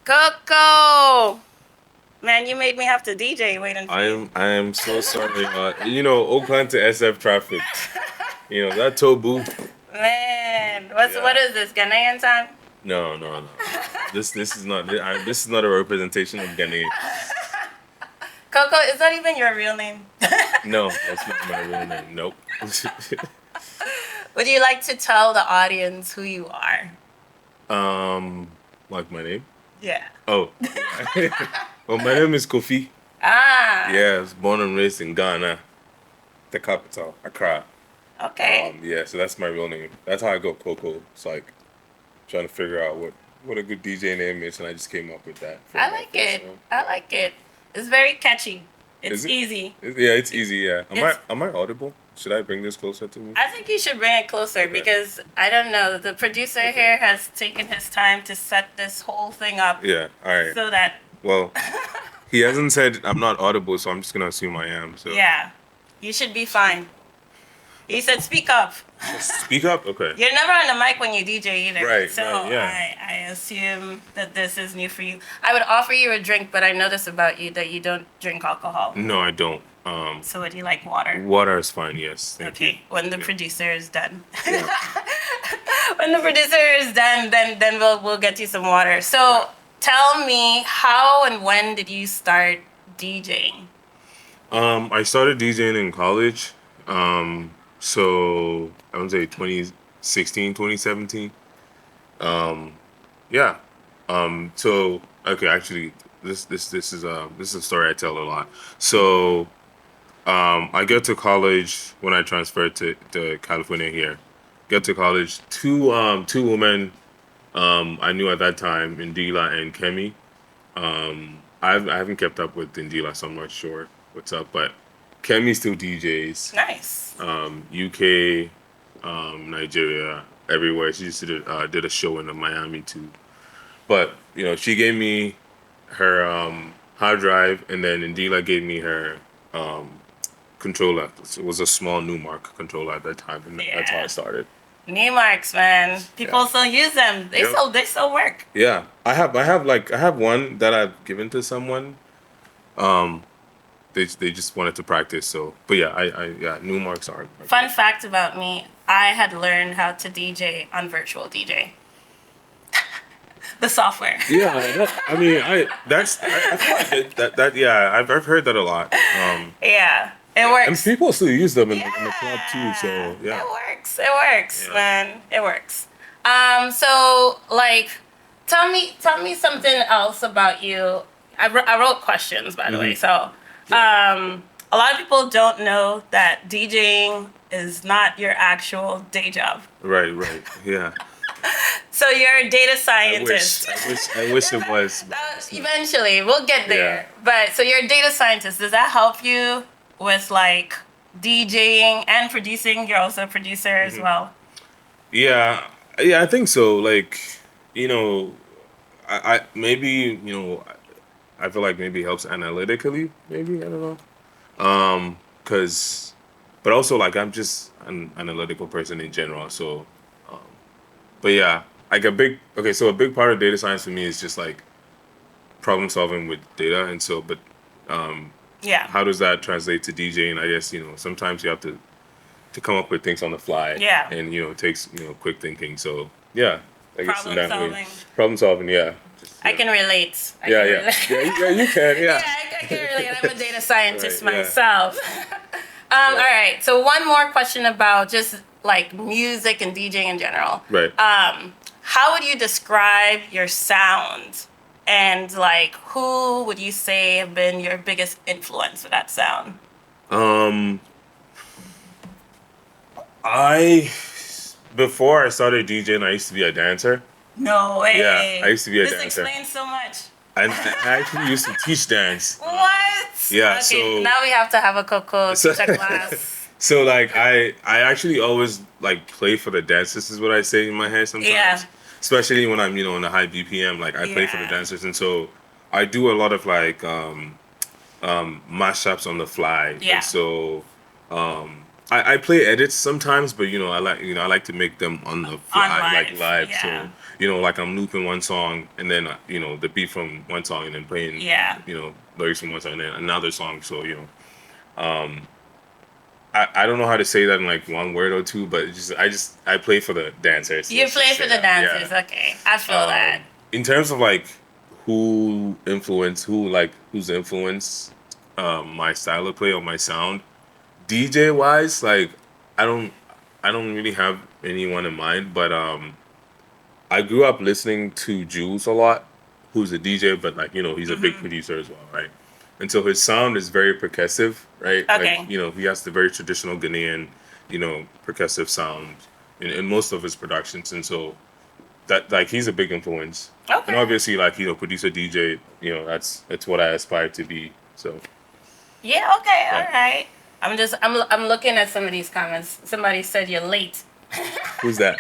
Koko! Man, you made me have to DJ waiting for I am so sorry. Oakland to SF traffic. That toll booth. Man, what is this, Ghanaian time? No. This is not a representation of Ghanaian. Koko, is that even your real name? No, that's not my real name. Nope. Would you like to tell the audience who you are? Like my name? Yeah. Oh. Well, my name is Kofi. Ah. Yeah, I was born and raised in Ghana, the capital, Accra. Okay. Yeah, so that's my real name. That's how I got Koko. It's like trying to figure out what a good DJ name is, and I just came up with that. I like it. It's very catchy. It's easy. It's easy. Yeah. Am I audible? Should I bring this closer to me? I think you should bring it closer because I don't know. The producer here has taken his time to set this whole thing up. Yeah. All right. So that. Well, he hasn't said I'm not audible, so I'm just gonna assume I am. So. Yeah, you should be fine. He said, "Speak up." Speak up. Okay. You're never on the mic when you DJ either. Right. So right, yeah. I assume that this is new for you. I would offer you a drink, but I notice about you that you don't drink alcohol. No, I don't. So would you like water? Water is fine. Yes. Thank you. When the producer is done. Yeah. When the producer is done, then we'll get you some water. So tell me, how and when did you start DJing? I started DJing in college. So I would say 2016, 2017. Yeah. So okay, actually, this is a story I tell a lot. So I get to college when I transferred to California here. Get to college. Two women I knew at that time, Indila and Kemi. I haven't kept up with Indila, so I'm not sure what's up, but Kemi still DJs. Nice. UK, Nigeria, everywhere. She just did a show in Miami too. But she gave me her hard drive, and then Indila gave me her controller. It was a small Numark controller at that time, and that's how I started. Numarks, man. People still use them. They still work. Yeah, I have one that I've given to someone. They just wanted to practice. So, but yeah, Numarks are. Fun fact about me: I had learned how to DJ on Virtual DJ. The software. Yeah, I feel like yeah, I've heard that a lot. Yeah. It works. And people still use them in the club too, so yeah. It works, man. It works. So like, tell me something else about you. I wrote questions, by the way. So, a lot of people don't know that DJing is not your actual day job. Right, yeah. So you're a data scientist. I wish it was. Eventually, we'll get there. Yeah. But so you're a data scientist. Does that help you with like DJing and producing? You're also a producer as well. Yeah, I think so. Like, I maybe I feel like maybe it helps analytically. Maybe I don't know. But also like I'm just an analytical person in general. So, but yeah, like a big part of data science for me is just like problem solving with data, and so yeah. How does that translate to DJing? I guess sometimes you have to come up with things on the fly. Yeah. And it takes quick thinking. So yeah, I guess problem solving. Problem solving, yeah. I can relate. Yeah, you can. Yeah. I can relate. I'm a data scientist myself. All right. So one more question about just like music and DJing in general. Right. How would you describe your sound? And like, who would you say have been your biggest influence for that sound? Before I started DJing, I used to be a dancer. No way. Yeah, I used to be a dancer. This explains so much. I actually used to teach dance. What? Yeah. Okay, so now we have to have a Koko teacher class. So like I actually always like play for the dance. This is what I say in my head sometimes. Yeah. Especially when I'm in a high BPM, like I play for the dancers, and so I do a lot of like mashups on the fly. Yeah. And so I play edits sometimes, but I like to make them on the fly, like live. Yeah. So you know, like I'm looping one song and then you know the beat from one song and then playing you know lyrics from one song and then another song. So you know, I don't know how to say that in like one word or two, but it's just I play for the dancers. You play for the dancers, okay. I feel that. In terms of like who's influenced my style of play or my sound, DJ wise, like I don't I don't really have anyone in mind, but I grew up listening to Jules a lot, who's a DJ, but like you know he's a big producer as well, right? And so his sound is very percussive, right? Okay. Like you know he has the very traditional Ghanaian, you know, percussive sound in most of his productions, and so that like he's a big influence. Okay. And obviously, like you know, producer DJ, you know that's what I aspire to be. So Yeah, okay, all right. I'm looking at some of these comments. Somebody said you're late. who's that?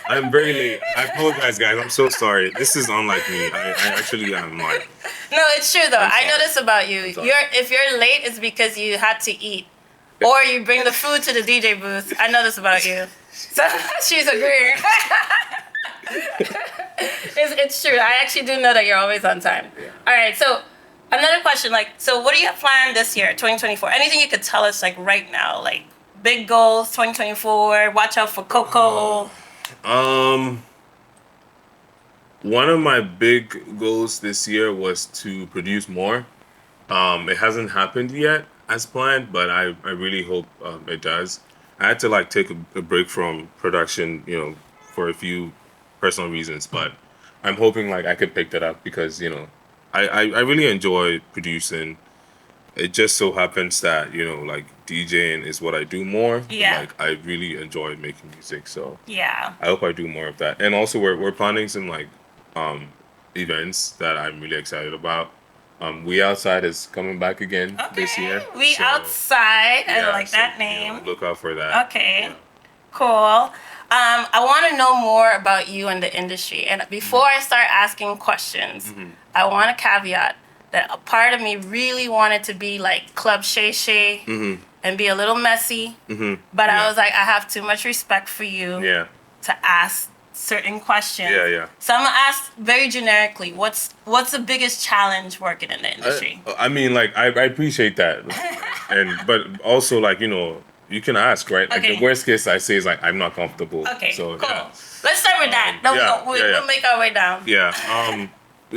I'm very late. I apologize, guys. I'm so sorry. This is unlike me. I actually am like. No, it's true though. I sorry. know this about you. sorry. If you're late, it's because you had to eat, or you bring the food to the DJ booth. I know this about you. So she's agreeing. It's true. I actually do know that you're always on time. All right. So another question, like, so what do you have planned this year, 2024? Anything you could tell us, like right now, like big goals, 2024. Watch out for Koko. One of my big goals this year was to produce more. It hasn't happened yet as planned, but I really hope it does. I had to like take a break from production, you know, for a few personal reasons, but I'm hoping like I could pick that up because, you know, I really enjoy producing. It just so happens that, you know, like DJing is what I do more. Yeah. Like I really enjoy making music, so Yeah. I hope I do more of that. And also we're planning some like events that I'm really excited about. We Outside is coming back again this year. We so, Outside. I yeah, like so, that you name. know, look out for that. Okay. Yeah. Cool. I want to know more about you in the industry. And before I start asking questions, I want to caveat that a part of me really wanted to be like Club Shay Shay and be a little messy. But I was like, I have too much respect for you to ask certain questions. So I'm gonna ask very generically, what's the biggest challenge working in the industry? I mean, like I appreciate that, but also like you know you can ask, right? Like the worst case I say is like I'm not comfortable. Okay, so, cool. Yeah. Let's start with that. We'll make our way down. Yeah.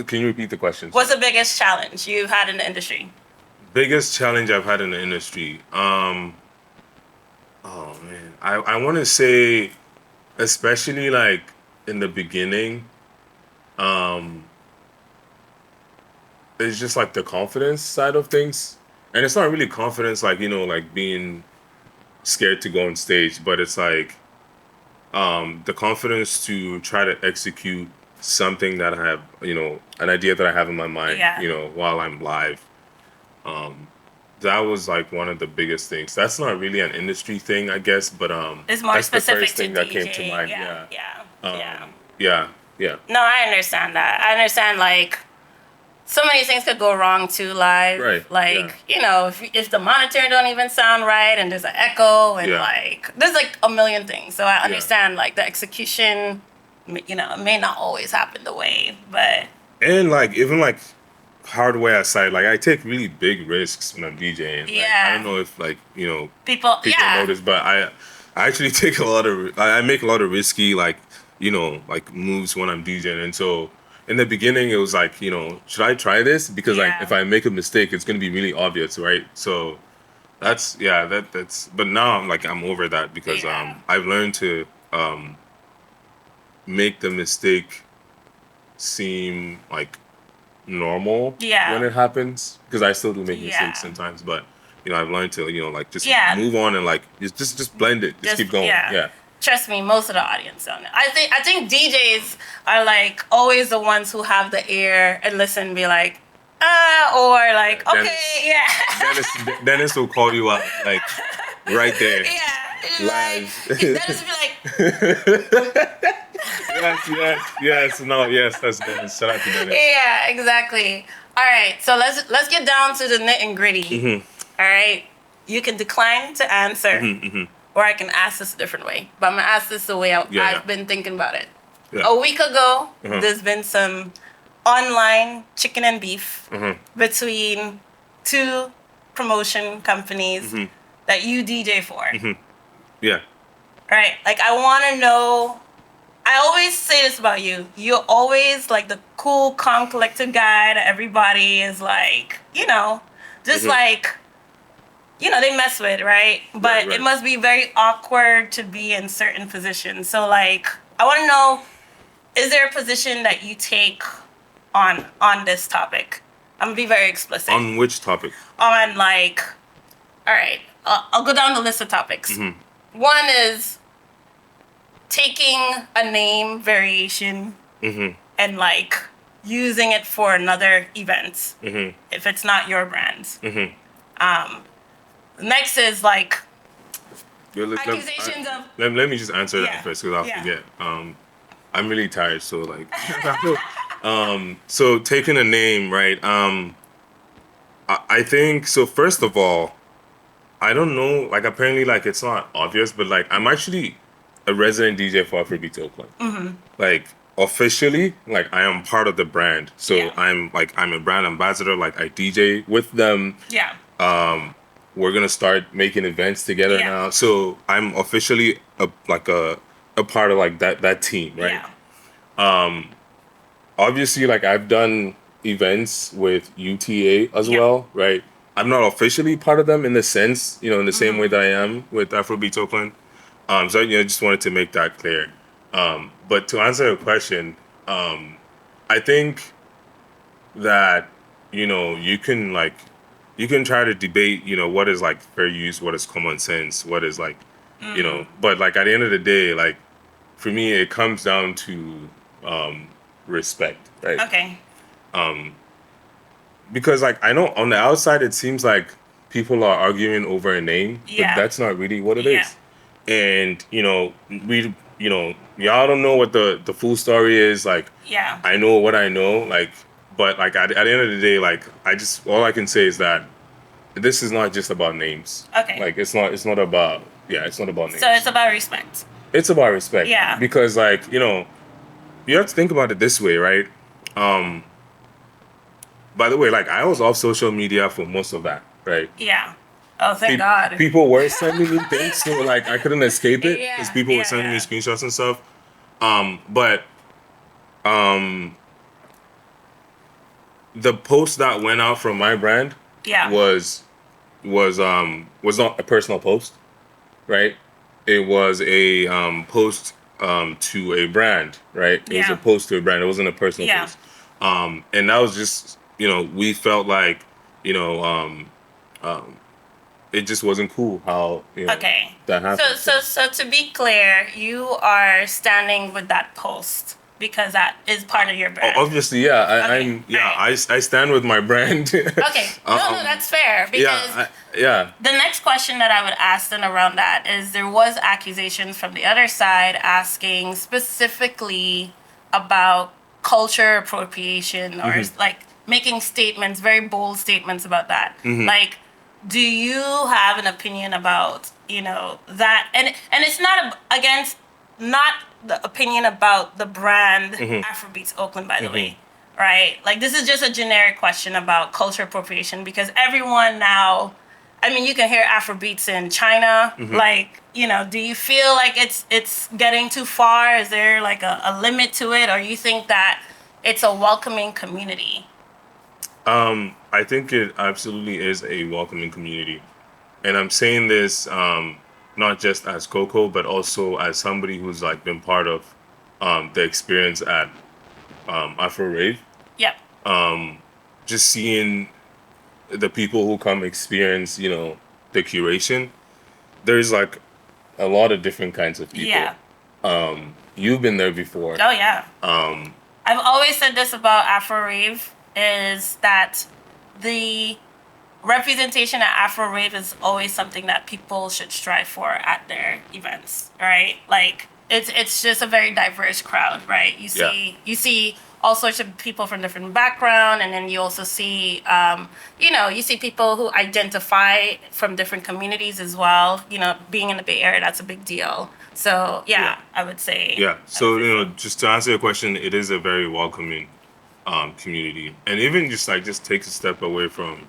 Can you repeat the question? What's the biggest challenge you've had in the industry? Biggest challenge I've had in the industry. Oh man, I want to say, especially like in the beginning, it's just like the confidence side of things, and it's not really confidence like you know like being scared to go on stage, but it's like the confidence to try to execute something that I have, you know, an idea that I have in my mind, you know, while I'm live. That was like one of the biggest things. That's not really an industry thing, I guess, but it's more that's specific the first thing to that DJ. came to mind. Yeah. No, I understand that. I understand like so many things could go wrong too live. Right. Like, you know, if the monitor don't even sound right and there's an echo and like there's like a million things. So I understand like the execution, you know, may not always happen the way, but and like even like hardware aside, like I take really big risks when I'm DJing. Like, I don't know if like, you know, people notice, but I actually take I make a lot of risky like, you know, like moves when I'm DJing. And so in the beginning it was like, you know, should I try this? Because like if I make a mistake it's gonna be really obvious, right? So that's but now I'm over that because I've learned to make the mistake seem like normal when it happens, because I still do make mistakes sometimes, but you know I've learned to, you know, like just move on and like just blend it, just keep going. Trust me, most of the audience don't know. I think DJs are like always the ones who have the ear and listen and be like or like Dennis will call you out like right there live. Dennis will be like yes, that's Dennis. Shout out to Dennis. Yeah, exactly. All right, so let's get down to the nit and gritty. All right, you can decline to answer, or I can ask this a different way. But I'm gonna ask this the way I've been thinking about it. Yeah. A week ago, there's been some online chicken and beef between two promotion companies that you DJ for. Yeah. Right? Like, I want to know. I always say this about you. You're always like the cool, calm, collected guy that everybody is like, just like, they mess with, right? But Right. it must be very awkward to be in certain positions. So, like, I want to know, is there a position that you take on this topic? I'm going to be very explicit. On which topic? On, like, all right, I'll go down the list of topics. One is taking a name variation and, like, using it for another event if it's not your brand. Next is, like, accusations of... Let me just answer that first, because I'll forget. I'm really tired, so, like... so, taking a name, right? I think... So, first of all, I don't know, like, apparently, like, it's not obvious, but, like, I'm actually a resident DJ for Afrobeat Oakland. Like, officially, like, I am part of the brand. So, I'm a brand ambassador, like, I DJ with them. Yeah. We're gonna start making events together now. So, I'm officially a part of, like, that team, right? Yeah. Obviously, like, I've done events with UTA as well, right? I'm not officially part of them in the sense, in the same way that I am with Afrobeat Oakland. So I just wanted to make that clear. But to answer your question, I think that you can try to debate what is like fair use, what is common sense, what is like but like at the end of the day, like for me it comes down to respect, right? Okay. Because like I know on the outside it seems like people are arguing over a name, but that's not really what it is. And y'all don't know what the full story is. Like I know what I know, like, but like at the end of the day, like all I can say is that this is not just about names. Okay. Like it's not about it's not about names. So it's about respect. It's about respect. Yeah. Because like, you have to think about it this way, right? By the way, like I was off social media for most of that, right? Yeah. Oh, thank God. People were sending me things, so like I couldn't escape it because people were sending me screenshots and stuff. But the post that went out from my brand was not a personal post, right? It was a post to a brand, right? It was a post to a brand. It wasn't a personal post. And that was just we felt like it just wasn't cool how that happened. So to be clear, you are standing with that post because that is part of your brand. Obviously, I stand with my brand. Okay, no, that's fair because the next question that I would ask then around that is there was accusations from the other side asking specifically about culture appropriation or like making statements, very bold statements about that. Like, do you have an opinion about that? And it's not against not the opinion about the brand Afrobeats Oakland, by the way, right? Like this is just a generic question about culture appropriation because everyone now, I mean, you can hear Afrobeats in China. Like, do you feel like it's getting too far? Is there like a limit to it, or you think that it's a welcoming community? I think it absolutely is a welcoming community. And I'm saying this not just as Koko, but also as somebody who's like been part of the experience at Afro Rave. Yep. Just seeing the people who come experience, the curation. There's like a lot of different kinds of people. Yeah. You've been there before. Oh yeah. I've always said this about Afro Rave is that the representation at Afro Rave is always something that people should strive for at their events, right? Like it's just a very diverse crowd, right? You see all sorts of people from different background, and then you also see, you see people who identify from different communities as well. Being in the Bay Area, that's a big deal. So I would say. Yeah. So just to answer your question, it is a very welcoming community, and even just takes a step away from,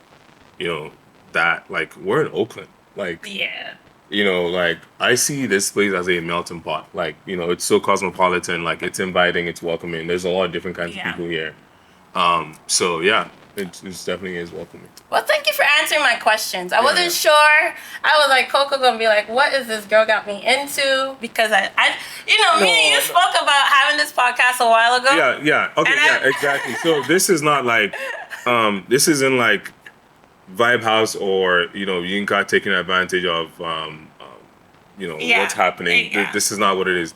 that like we're in Oakland, like Yeah. like I see this place as a melting pot. Like, it's so cosmopolitan, like it's inviting, it's welcoming. There's a lot of different kinds of people here. So yeah, it's definitely is welcoming. Well, thank you for answering my questions. I wasn't sure. I was like, Koko gonna be like, what is this girl got me into? Because me and you spoke about having this podcast a while ago. Yeah. Okay, exactly. So this is not like, this isn't like VibeHauss or Yinka taking advantage of what's happening. Yeah. This is not what it is.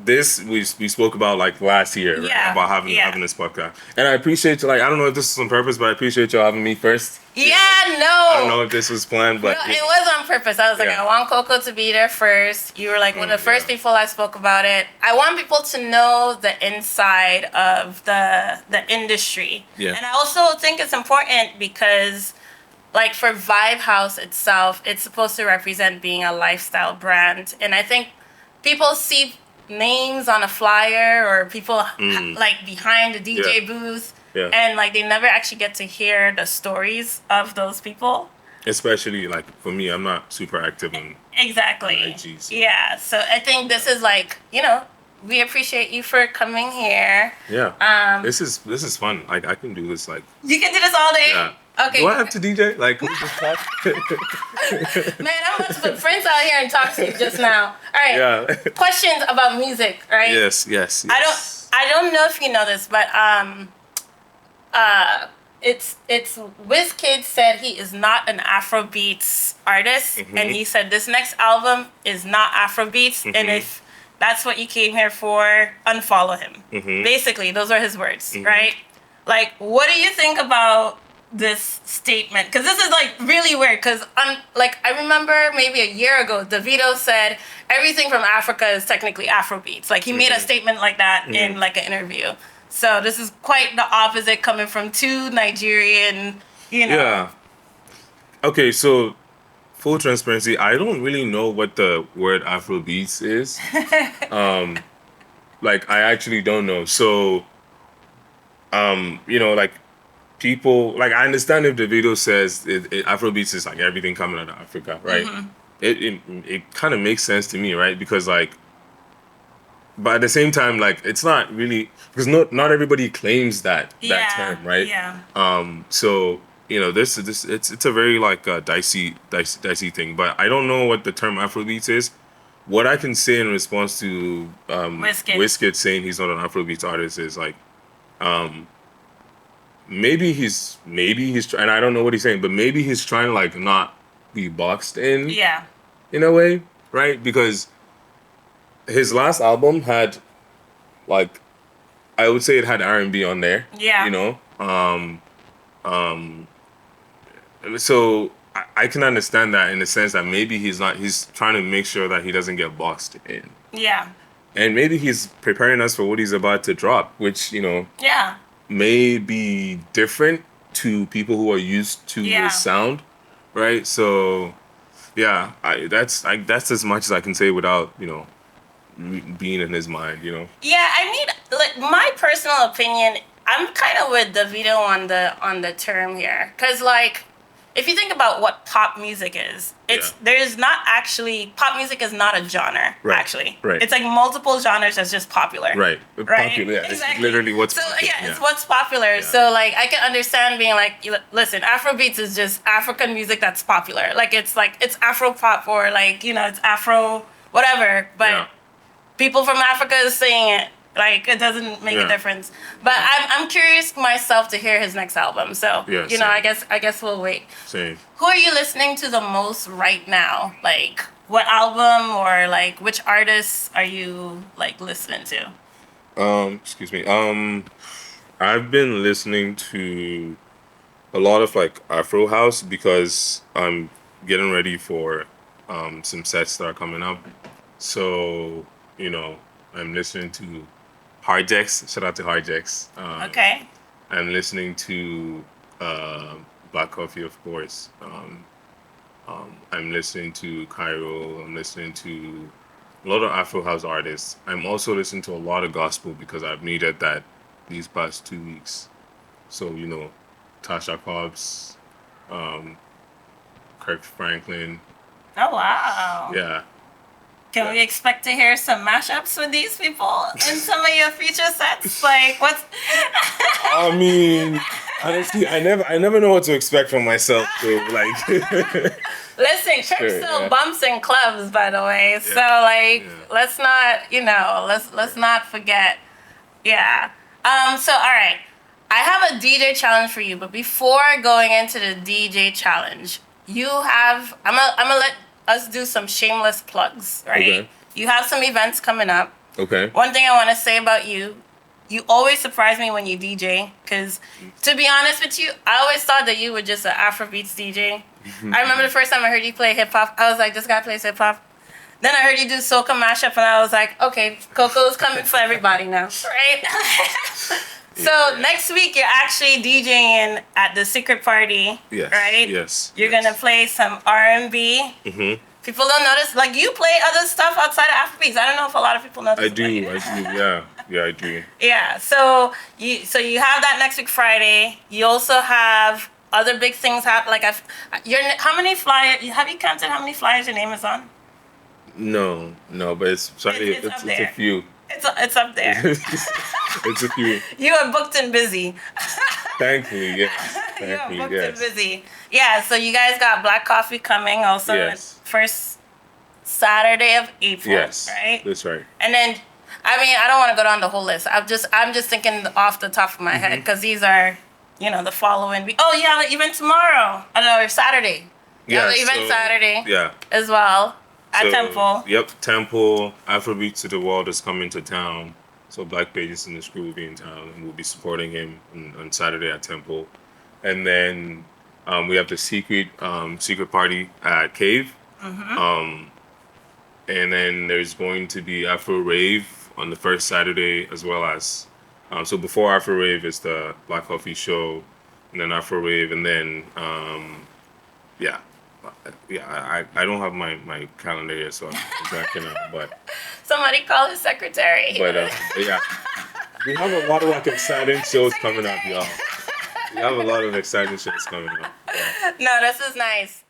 This we spoke about like last year, right? About having this podcast, and I appreciate you. Like, I don't know if this is on purpose, but I appreciate you having me first. Yeah, no. I don't know if this was planned, but it was on purpose. I was like, I want Koko to be there first. You were like one of the first people I spoke about it. I want people to know the inside of the industry. Yeah. And I also think it's important because, like, for VibeHauss itself, it's supposed to represent being a lifestyle brand. And I think people see names on a flyer or people like behind the DJ booth. Yeah. And like they never actually get to hear the stories of those people. Especially like for me, I'm not super active on Exactly. IG, so. Yeah. So I think this is like, we appreciate you for coming here. Yeah. This is fun. Like I can do this like. You can do this all day. Yeah. Okay. Do I have to DJ? Like, can we just talk? Man, I'm about to put Prince out here and talk to you just now. All right. Yeah. Questions about music, right? Yes. I don't know if you know this, but it's WizKid said he is not an Afrobeats artist, and he said this next album is not Afrobeats, and if that's what you came here for, unfollow him. Basically, those are his words, right? Like, what do you think about this statement? Because this is like really weird. Because I remember maybe a year ago, DeVito said everything from Africa is technically Afrobeats. Like he made a statement like that in like an interview. So this is quite the opposite coming from two Nigerian, Yeah. Okay, so full transparency, I don't really know what the word Afrobeats is. Like I actually don't know. So, like people, like I understand if the video says Afrobeats is like everything coming out of Africa, right? It kind of makes sense to me, right? Because like, but at the same time, like it's not really, because not everybody claims that term, right? Yeah. So this it's a very like dicey thing. But I don't know what the term Afrobeats is. What I can say in response to WizKid saying he's not an Afrobeats artist is like, maybe he's trying. I don't know what he's saying, but maybe he's trying to like not be boxed in. Yeah. In a way, right? Because his last album had, like, I would say it had R&B on there. Yeah. So I can understand that in the sense that maybe he's trying to make sure that he doesn't get boxed in. Yeah. And maybe he's preparing us for what he's about to drop, which, Yeah. may be different to people who are used to his sound, right? So, yeah, that's as much as I can say without, being in his mind, Yeah, I mean, like my personal opinion, I'm kind of with DeVito on the term here, because like, if you think about what pop music is, there's not actually, pop music is not a genre, actually. Right. It's like multiple genres that's just popular. Right. Popular, yeah. Exactly. It's literally what's popular. It's what's popular. Yeah. So like, I can understand being like, listen, Afrobeats is just African music that's popular. Like, it's Afro pop or like, it's Afro whatever, but people from Africa is saying it. Like, it doesn't make a difference. But I'm curious myself to hear his next album. So, same. I guess we'll wait. Same. Who are you listening to the most right now? Like, what album or, like, which artists are you, like, listening to? Excuse me. I've been listening to a lot of, like, Afro house because I'm getting ready for some sets that are coming up. So, I'm listening to Hardjacks. Shout out to Hardjacks. Okay. I'm listening to Black Coffee, of course. I'm listening to Cairo. I'm listening to a lot of Afro house artists. I'm also listening to a lot of gospel because I've needed that these past 2 weeks. So, you know, Tasha Cobbs, Kirk Franklin. Oh, wow. Yeah. Can we expect to hear some mashups with these people in some of your future sets? Like, what's... I mean, honestly, I never know what to expect from myself. So, like... Listen, church still bumps in clubs, by the way. So, like, let's not, you know, let's not forget. Yeah. So, all right. I have a DJ challenge for you, but before going into the DJ challenge, you have... I'm gonna let us do some shameless plugs, right? Okay. You have some events coming up. Okay. One thing I want to say about you, you always surprise me when you DJ, because to be honest with you, I always thought that you were just an Afrobeats DJ. I remember the first time I heard you play hip-hop, I was like, this guy plays hip-hop. Then I heard you do soca mashup, and I was like, okay, Koko's coming for everybody now, right? So next week, you're actually DJing at the secret party, right? Yes. You're going to play some R&B. Mm-hmm. People don't notice, like, you play other stuff outside of Afrobeats. I don't know if a lot of people know this. I do, yeah. Yeah, I do. Yeah, so you have that next week Friday. You also have other big things happen. Like, how many flyers, have you counted how many flyers your name is on? No, but it's a few. It's up there. It's a few. You are booked and busy. Thankfully, yes. You are booked and busy. Yeah, so you guys got Black Coffee coming also first Saturday of April. Yes, right? That's right. And then, I mean, I don't want to go down the whole list. I'm just thinking off the top of my head because these are, you know, the following week. Oh, you have an event tomorrow. I don't know, Saturday. You have an event Saturday. Yeah. As well. At Temple. Yep, Temple. Afrobeats to the World is coming to town. So Black Pages and the Screw will be in town, and we'll be supporting him on Saturday at Temple. And then we have the secret party at Cave. Mm-hmm. And then there's going to be Afro Rave on the first Saturday, as well as so before Afro Rave is the Black Coffee show, and then Afro Rave, and then I don't have my calendar here, so I'm backing up. But somebody call his secretary. But yeah, we have a lot of exciting shows coming up, y'all. We have a lot of exciting shows coming up. Yeah. No, this is nice.